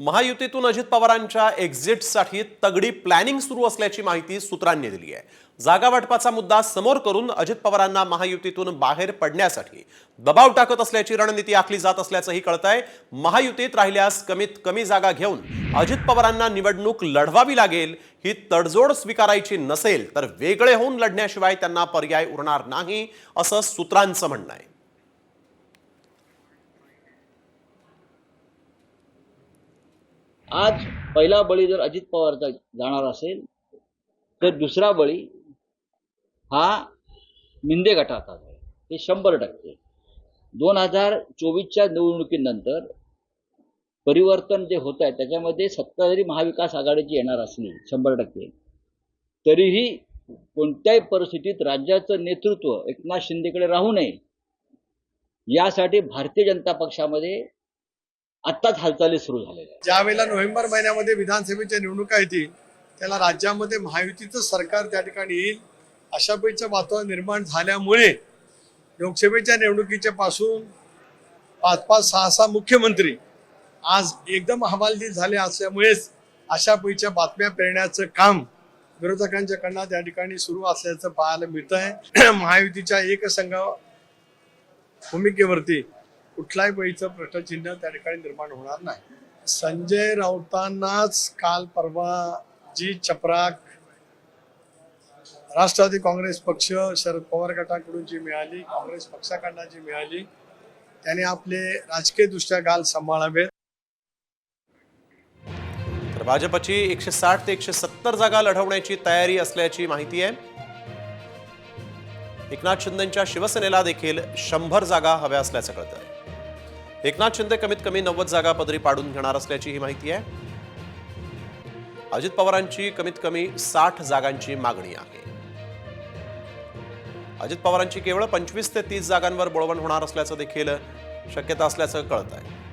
महायुतीतून अजित पवारांच्या एक्झिटसाठी तगडी प्लॅनिंग सुरू असल्याची माहिती सूत्रांनी दिली आहे। जागा वाटपाचा मुद्दा समोर करून अजित पवारांना महायुतीतून बाहेर पडण्यासाठी दबाव टाकत असल्याची रणनीती आखली जात असल्याचंही कळतंय। महायुतीत राहिल्यास कमीत कमी जागा घेऊन अजित पवारांना निवडणूक लढवावी लागेल। ही तडजोड स्वीकारायची नसेल तर वेगळे होऊन लढण्याशिवाय त्यांना पर्याय उरणार नाही असं सूत्रांचं म्हणणं आहे। आज पहिला बळी जर अजित पवारचा जाणार असेल तर दुसरा बळी हा मिंदे गटाचा आहे। हे 100%। 2024च्या निवडणुकीनंतर परिवर्तन जे होत आहे त्याच्यामध्ये सत्ता जरी महाविकास आघाडीची येणार असली 100%, तरीही कोणत्याही परिस्थितीत राज्याचं नेतृत्व एकनाथ शिंदेकडे राहू नये यासाठी भारतीय जनता पक्षामध्ये आत्ताच हालचाली सुरू झालेल्या आहेत। ज्यावेळेला नोव्हेंबर महिन्यामध्ये विधानसभेच्या निवडणुका येतील त्याला राज्यामध्ये महायुतीचं सरकार त्या ठिकाणी येईल अशा पैकीचं वातावरण निर्माण झाल्यामुळे लोकसभेच्या निवडणुकीच्या पासून 5-5, 6-6 मुख्यमंत्री आज एकदम हवालदिल झाले असल्यामुळेच अशा पैकीच्या बातम्या पेरण्याचं काम विरोधकांच्याकडनं त्या ठिकाणी सुरू असल्याचं पाहायला मिळत आहे। महायुतीच्या एकसंघ भूमिकेवरती कुठल्याही पैकीचं प्रश्नचिन्ह त्या ठिकाणी निर्माण होणार नाही। संजय राऊतांनाच काल परवा जी चपराक राष्ट्रवादी काँग्रेस पक्ष शरद पवार गटाकडून जी मिळाली, काँग्रेस पक्षाकडून जी मिळाली, त्याने आपले राजकीय दृष्ट्या गाल सांभाळावेत। तर भाजपची 160 ते 170 जागा लढवण्याची तयारी असल्याची माहिती आहे। एकनाथ शिंदेंच्या शिवसेनेला देखील 100 जागा हव्या असल्याचं कळतंय। एकनाथ शिंदे कमीत कमी 90 जागा पदरी पाडून घेणार असल्याची ही माहिती आहे। अजित पवारांची कमीत कमी 60 जागांची मागणी आहे। अजित पवारांची केवळ 25 ते 30 जागांवर बोळवण होणार असल्याचं देखील शक्यता असल्याचं कळतंय।